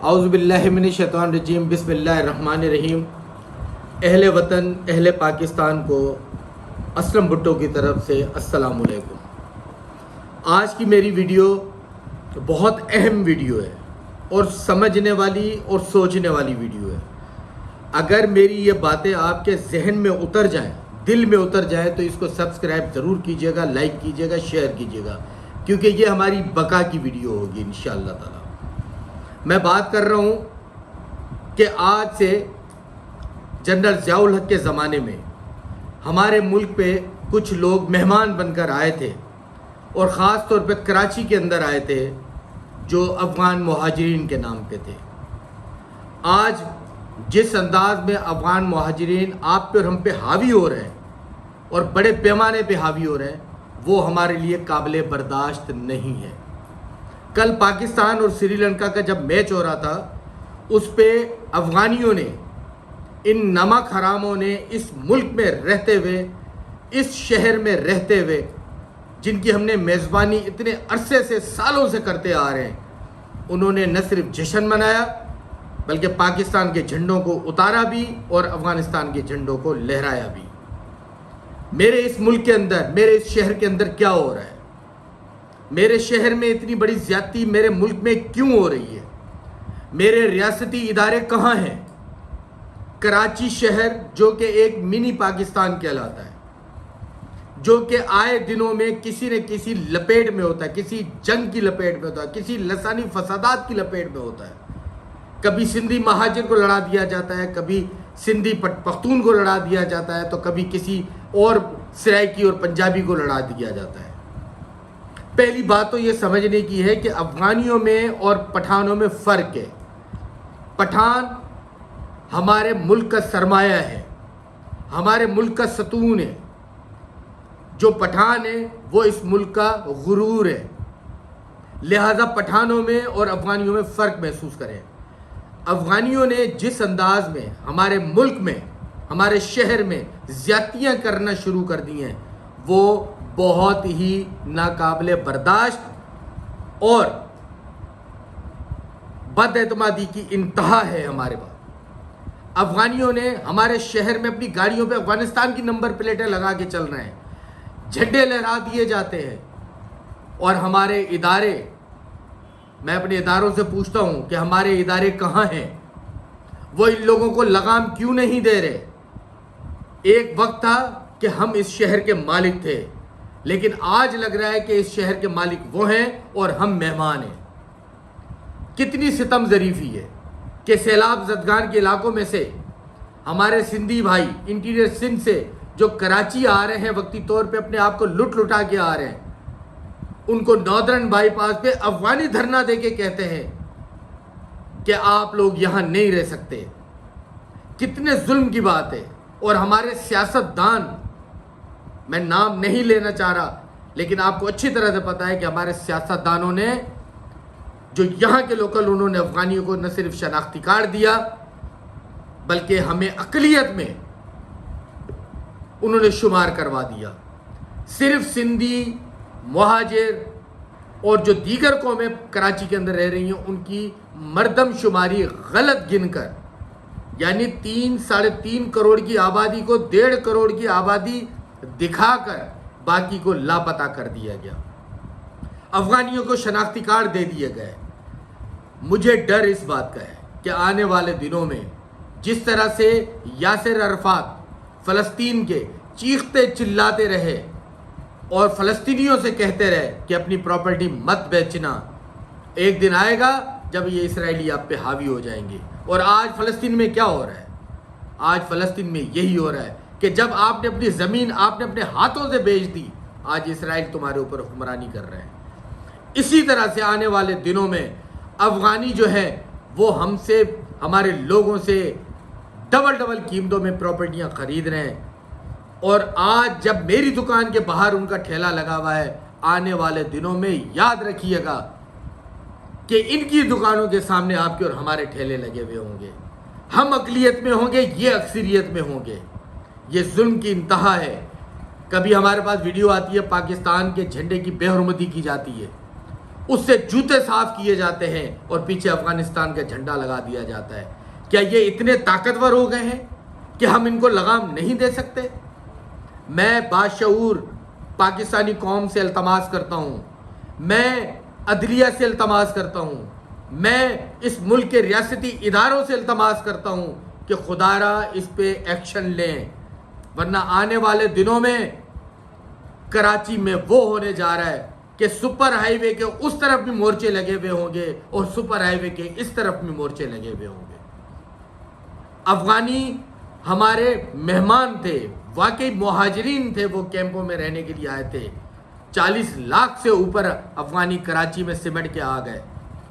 اعوذ باللہ من الشیطان الرجیم، بسم اللہ الرحمن الرحیم۔ اہل وطن، اہل پاکستان کو اسلم بھٹو کی طرف سے السلام علیکم۔ آج کی میری ویڈیو بہت اہم ویڈیو ہے اور سمجھنے والی اور سوچنے والی ویڈیو ہے۔ اگر میری یہ باتیں آپ کے ذہن میں اتر جائیں، دل میں اتر جائیں، تو اس کو سبسکرائب ضرور کیجیے گا، لائک کیجیے گا، شیئر کیجیے گا، کیونکہ یہ ہماری بقا کی ویڈیو ہوگی انشاءاللہ تعالی۔ میں بات کر رہا ہوں کہ آج سے جنرل ضیاء الحق کے زمانے میں ہمارے ملک پہ کچھ لوگ مہمان بن کر آئے تھے اور خاص طور پہ کراچی کے اندر آئے تھے، جو افغان مہاجرین کے نام پہ تھے۔ آج جس انداز میں افغان مہاجرین آپ پہ اور ہم پہ حاوی ہو رہے ہیں اور بڑے پیمانے پہ حاوی ہو رہے ہیں، وہ ہمارے لیے قابل برداشت نہیں ہے۔ کل پاکستان اور سری لنکا کا جب میچ ہو رہا تھا، اس پہ افغانیوں نے، ان نمک حراموں نے اس ملک میں رہتے ہوئے، اس شہر میں رہتے ہوئے، جن کی ہم نے میزبانی اتنے عرصے سے، سالوں سے کرتے آ رہے ہیں، انہوں نے نہ صرف جشن منایا بلکہ پاکستان کے جھنڈوں کو اتارا بھی اور افغانستان کے جھنڈوں کو لہرایا بھی۔ میرے اس ملک کے اندر، میرے اس شہر کے اندر کیا ہو رہا ہے؟ میرے شہر میں اتنی بڑی زیادتی میرے ملک میں کیوں ہو رہی ہے؟ میرے ریاستی ادارے کہاں ہیں؟ کراچی شہر جو کہ ایک منی پاکستان کہلاتا ہے، جو کہ آئے دنوں میں کسی نہ کسی لپیٹ میں ہوتا ہے، کسی جنگ کی لپیٹ میں ہوتا ہے، کسی لسانی فسادات کی لپیٹ میں ہوتا ہے۔ کبھی سندھی مہاجر کو لڑا دیا جاتا ہے، کبھی سندھی پختون کو لڑا دیا جاتا ہے، تو کبھی کسی اور سرائکی اور پنجابی کو لڑا دیا جاتا ہے۔ پہلی بات تو یہ سمجھنے کی ہے کہ افغانیوں میں اور پٹھانوں میں فرق ہے۔ پٹھان ہمارے ملک کا سرمایہ ہے، ہمارے ملک کا ستون ہے۔ جو پٹھان ہے وہ اس ملک کا غرور ہے۔ لہذا پٹھانوں میں اور افغانیوں میں فرق محسوس کریں۔ افغانیوں نے جس انداز میں ہمارے ملک میں، ہمارے شہر میں زیادتیاں کرنا شروع کر دی ہیں، وہ بہت ہی ناقابل برداشت اور بد اعتمادی کی انتہا ہے۔ ہمارے پاس افغانیوں نے ہمارے شہر میں اپنی گاڑیوں پہ افغانستان کی نمبر پلیٹیں لگا کے چل رہے ہیں، جھنڈے لہرا دیے جاتے ہیں، اور ہمارے ادارے، میں اپنے اداروں سے پوچھتا ہوں کہ ہمارے ادارے کہاں ہیں؟ وہ ان لوگوں کو لگام کیوں نہیں دے رہے؟ ایک وقت تھا کہ ہم اس شہر کے مالک تھے، لیکن آج لگ رہا ہے کہ اس شہر کے مالک وہ ہیں اور ہم مہمان ہیں۔ کتنی ستم ظریفی ہے کہ سیلاب زدگان کے علاقوں میں سے ہمارے سندھی بھائی انٹیریئر سندھ سے جو کراچی آ رہے ہیں، وقتی طور پہ اپنے آپ کو لٹا کے آ رہے ہیں، ان کو ناردرن بائی پاس پہ افغانی دھرنا دے کے کہتے ہیں کہ آپ لوگ یہاں نہیں رہ سکتے۔ کتنے ظلم کی بات ہے۔ اور ہمارے سیاست دان، میں نام نہیں لینا چاہ رہا، لیکن آپ کو اچھی طرح سے پتا ہے کہ ہمارے سیاست دانوں نے، جو یہاں کے لوکل، انہوں نے افغانیوں کو نہ صرف شناختی کارڈ دیا بلکہ ہمیں اقلیت میں انہوں نے شمار کروا دیا۔ صرف سندھی، مہاجر اور جو دیگر قومیں کراچی کے اندر رہ رہی ہیں، ان کی مردم شماری غلط گن کر، یعنی 3.5 کروڑ کی آبادی کو 1.5 کروڑ کی آبادی دکھا کر باقی کو لاپتہ کر دیا گیا۔ افغانیوں کو شناختی کارڈ دے دیے گئے۔ مجھے ڈر اس بات کا ہے کہ آنے والے دنوں میں جس طرح سے یاسر عرفات فلسطین کے چیختے چلاتے رہے اور فلسطینیوں سے کہتے رہے کہ اپنی پراپرٹی مت بیچنا، ایک دن آئے گا جب یہ اسرائیلی آپ پہ حاوی ہو جائیں گے۔ اور آج فلسطین میں کیا ہو رہا ہے؟ آج فلسطین میں یہی ہو رہا ہے کہ جب آپ نے اپنی زمین آپ نے اپنے ہاتھوں سے بیچ دی، آج اسرائیل تمہارے اوپر حکمرانی کر رہے ہیں۔ اسی طرح سے آنے والے دنوں میں افغانی جو ہے وہ ہم سے، ہمارے لوگوں سے ڈبل قیمتوں میں پراپرٹیاں خرید رہے ہیں۔ اور آج جب میری دکان کے باہر ان کا ٹھیلا لگا ہوا ہے، آنے والے دنوں میں یاد رکھیے گا کہ ان کی دکانوں کے سامنے آپ کے اور ہمارے ٹھیلے لگے ہوئے ہوں گے۔ ہم اقلیت میں ہوں گے، یہ اکثریت میں ہوں گے۔ یہ ظلم کی انتہا ہے۔ کبھی ہمارے پاس ویڈیو آتی ہے، پاکستان کے جھنڈے کی بے حرمتی کی جاتی ہے، اس سے جوتے صاف کیے جاتے ہیں اور پیچھے افغانستان کا جھنڈا لگا دیا جاتا ہے. کیا یہ اتنے طاقتور ہو گئے ہیں کہ ہم ان کو لگام نہیں دے سکتے؟ میں باشعور پاکستانی قوم سے التماس کرتا ہوں، میں عدلیہ سے التماس کرتا ہوں، میں اس ملک کے ریاستی اداروں سے التماس کرتا ہوں کہ خدا را اس پہ ایکشن لیں، ورنہ آنے والے دنوں میں کراچی میں وہ ہونے جا رہا ہے کہ سپر ہائی وے کے اس طرف بھی مورچے لگے ہوئے ہوں گے اور سپر ہائی وے کے اس طرف بھی مورچے لگے ہوئے ہوں گے. افغانی ہمارے مہمان تھے، واقعی مہاجرین تھے، وہ کیمپوں میں رہنے کے لیے آئے تھے. 40 لاکھ سے اوپر افغانی کراچی میں سمٹ کے آ گئے،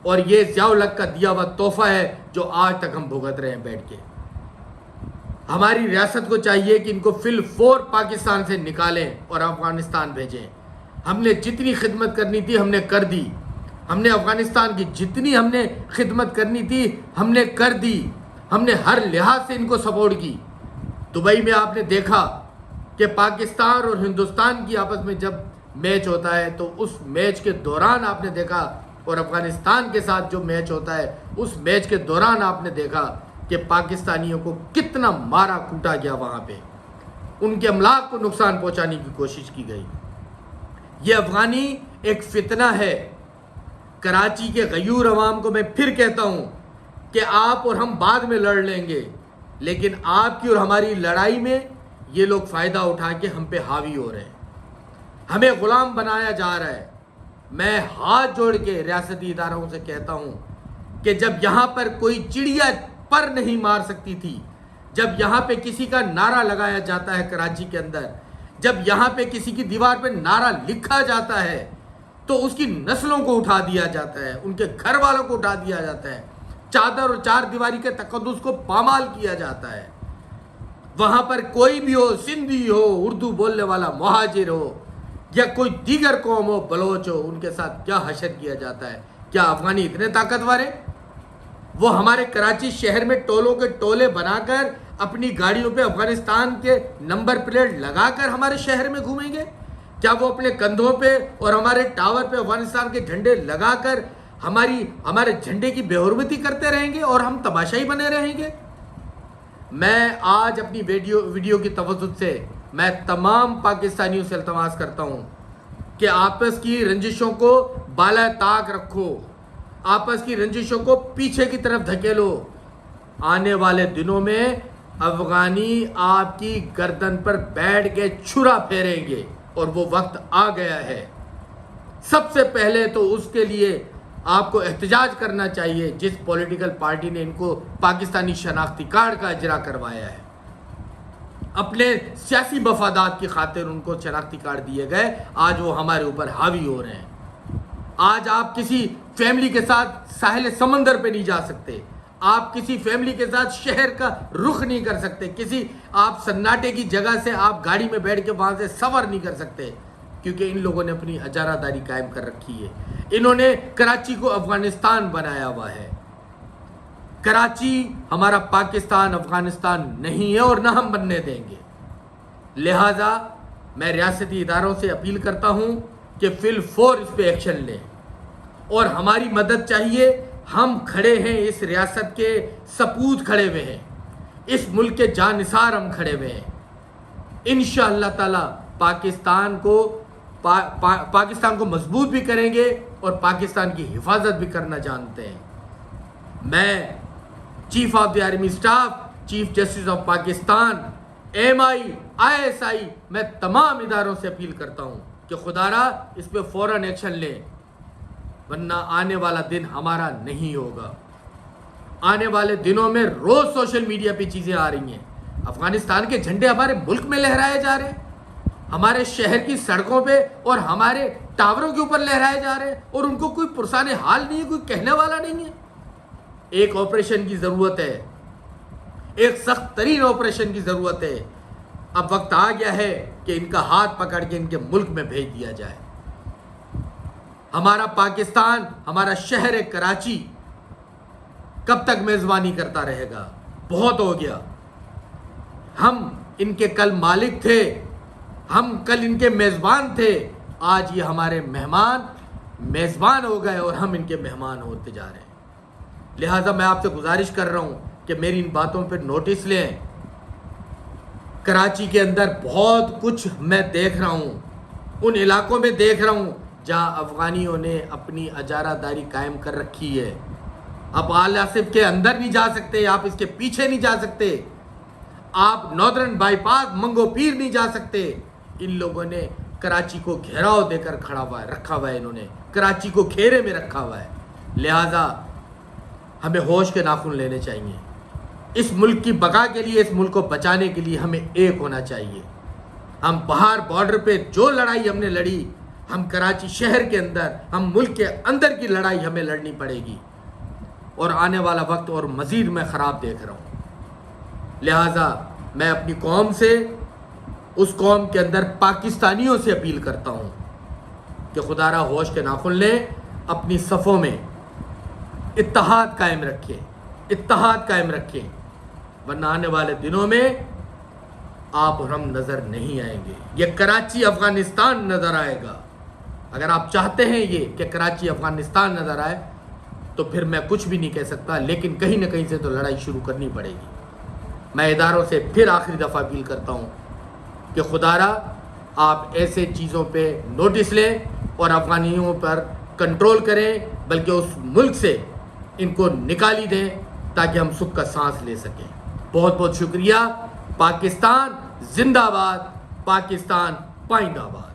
اور یہ ضیاء الحق کا دیا ہوا تحفہ ہے جو آج تک ہم بھگت رہے ہیں بیٹھ کے. ہماری ریاست کو چاہیے کہ ان کو فی الفور پاکستان سے نکالیں اور افغانستان بھیجیں. ہم نے جتنی خدمت کرنی تھی ہم نے کر دی، ہم نے افغانستان کی جتنی ہم نے خدمت کرنی تھی ہم نے کر دی، ہم نے ہر لحاظ سے ان کو سپورٹ کی. دبئی میں آپ نے دیکھا کہ پاکستان اور ہندوستان کی آپس میں جب میچ ہوتا ہے تو اس میچ کے دوران آپ نے دیکھا، اور افغانستان کے ساتھ جو میچ ہوتا ہے اس میچ کے دوران آپ نے دیکھا کہ پاکستانیوں کو کتنا مارا کوٹا گیا، وہاں پہ ان کے املاک کو نقصان پہنچانے کی کوشش کی گئی. یہ افغانی ایک فتنہ ہے. کراچی کے غیور عوام کو میں پھر کہتا ہوں کہ آپ اور ہم بعد میں لڑ لیں گے، لیکن آپ کی اور ہماری لڑائی میں یہ لوگ فائدہ اٹھا کے ہم پہ حاوی ہو رہے ہیں، ہمیں غلام بنایا جا رہا ہے. میں ہاتھ جوڑ کے ریاستی اداروں سے کہتا ہوں کہ جب یہاں پر کوئی چڑیا پر نہیں مار سکتی تھی، جب یہاں پہ کسی کا نعرہ لگایا جاتا ہے کراچی کے اندر، جب یہاں پہ کسی کی دیوار پہ نعرہ لکھا جاتا ہے تو اس کی نسلوں کو اٹھا دیا جاتا ہے، ان کے گھر والوں کو اٹھا دیا جاتا ہے، چادر اور چار دیواری کے تقدس کو پامال کیا جاتا ہے. وہاں پر کوئی بھی ہو، سندھی ہو، اردو بولنے والا مہاجر ہو یا کوئی دیگر قوم ہو، بلوچ ہو، ان کے ساتھ کیا حشر کیا جاتا ہے. کیا افغانی اتنے طاقتور ہیں؟ وہ ہمارے کراچی شہر میں ٹولوں کے ٹولے بنا کر اپنی گاڑیوں پہ افغانستان کے نمبر پلیٹ لگا کر ہمارے شہر میں گھومیں گے؟ کیا وہ اپنے کندھوں پہ اور ہمارے ٹاور پہ افغانستان کے جھنڈے لگا کر ہمارے جھنڈے کی بے حرمتی کرتے رہیں گے اور ہم تماشائی بنے رہیں گے؟ میں آج اپنی ویڈیو کی توسط سے میں تمام پاکستانیوں سے التماس کرتا ہوں کہ آپس کی رنجشوں کو بالا طاق رکھو، آپس کی رنجشوں کو پیچھے کی طرف دھکیلو. آنے والے دنوں میں افغانی آپ کی گردن پر بیٹھ کے چھرا پھیریں گے اور وہ وقت آ گیا ہے. سب سے پہلے تو اس کے لیے آپ کو احتجاج کرنا چاہیے جس پولیٹیکل پارٹی نے ان کو پاکستانی شناختی کارڈ کا اجرا کروایا ہے. اپنے سیاسی مفادات کی خاطر ان کو شناختی کارڈ دیے گئے، آج وہ ہمارے اوپر حاوی ہو رہے ہیں. آج آپ کسی فیملی کے ساتھ ساحل سمندر پہ نہیں جا سکتے، آپ کسی فیملی کے ساتھ شہر کا رخ نہیں کر سکتے، کسی آپ سناٹے کی جگہ سے آپ گاڑی میں بیٹھ کے وہاں سے سفر نہیں کر سکتے، کیونکہ ان لوگوں نے اپنی اجارہ داری قائم کر رکھی ہے. انہوں نے کراچی کو افغانستان بنایا ہوا ہے. کراچی ہمارا پاکستان افغانستان نہیں ہے اور نہ ہم بننے دیں گے. لہٰذا میں ریاستی اداروں سے اپیل کرتا ہوں کہ فی الفور اس پہ ایکشن لیں اور ہماری مدد چاہیے. ہم کھڑے ہیں، اس ریاست کے سپوت کھڑے ہوئے ہیں، اس ملک کے جانثار ہم کھڑے ہوئے ہیں. انشاءاللہ تعالی پاکستان کو مضبوط بھی کریں گے اور پاکستان کی حفاظت بھی کرنا جانتے ہیں. میں chief of the army staff, chief justice of Pakistan, MI ISI، میں تمام اداروں سے اپیل کرتا ہوں کہ خدا را اس پہ فوراً ایکشن لیں، ورنہ آنے والا دن ہمارا نہیں ہوگا. آنے والے دنوں میں روز سوشل میڈیا پہ چیزیں آ رہی ہیں، افغانستان کے جھنڈے ہمارے ملک میں لہرائے جا رہے ہیں، ہمارے شہر کی سڑکوں پہ اور ہمارے ٹاوروں کے اوپر لہرائے جا رہے ہیں، اور ان کو کوئی پرسان حال نہیں ہے، کوئی کہنے والا نہیں ہے. ایک آپریشن کی ضرورت ہے، ایک سخت ترین آپریشن کی ضرورت ہے. اب وقت آ گیا ہے کہ ان کا ہاتھ پکڑ کے ان کے ملک میں بھیج دیا جائے. ہمارا پاکستان، ہمارا شہر کراچی کب تک میزبانی کرتا رہے گا؟ بہت ہو گیا. ہم ان کے کل مالک تھے، ہم کل ان کے میزبان تھے، آج یہ ہمارے مہمان میزبان ہو گئے اور ہم ان کے مہمان ہوتے جا رہے ہیں۔ لہٰذا میں آپ سے گزارش کر رہا ہوں کہ میری ان باتوں پہ نوٹس لیں۔ کراچی کے اندر بہت کچھ میں دیکھ رہا ہوں، ان علاقوں میں دیکھ رہا ہوں جہاں افغانیوں نے اپنی اجارہ داری قائم کر رکھی ہے۔ آپ آل آصف کے اندر نہیں جا سکتے، آپ اس کے پیچھے نہیں جا سکتے، آپ ناردرن بائی پاس منگو پیر نہیں جا سکتے۔ ان لوگوں نے کراچی کو گھیراؤ دے کر کھڑا ہوا ہے، رکھا ہوا ہے، انہوں نے کراچی کو گھیرے میں رکھا ہوا ہے۔ لہٰذا ہمیں ہوش کے ناخن لینے چاہیے۔ اس ملک کی بقا کے لیے، اس ملک کو بچانے کے لیے ہمیں ایک ہونا چاہیے۔ ہم باہر بارڈر پہ جو لڑائی ہم نے لڑی، ہم کراچی شہر کے اندر، ہم ملک کے اندر کی لڑائی ہمیں لڑنی پڑے گی، اور آنے والا وقت اور مزید میں خراب دیکھ رہا ہوں۔ لہٰذا میں اپنی قوم سے، اس قوم کے اندر پاکستانیوں سے اپیل کرتا ہوں کہ خدا را ہوش کے ناخن لیں، اپنی صفوں میں اتحاد قائم رکھیں، اتحاد قائم رکھیں، ورنہ آنے والے دنوں میں آپ اور ہم نظر نہیں آئیں گے۔ یہ کراچی افغانستان نظر آئے گا۔ اگر آپ چاہتے ہیں یہ کہ کراچی افغانستان نظر آئے تو پھر میں کچھ بھی نہیں کہہ سکتا، لیکن کہیں نہ کہیں سے تو لڑائی شروع کرنی پڑے گی۔ میں اداروں سے پھر آخری دفعہ اپیل کرتا ہوں کہ خدا را آپ ایسے چیزوں پہ نوٹس لیں اور افغانیوں پر کنٹرول کریں، بلکہ اس ملک سے ان کو نکالی دیں تاکہ ہم سکھ کا سانس لے سکیں۔ بہت بہت شکریہ۔ پاکستان زندہ باد، پاکستان پائندہ باد۔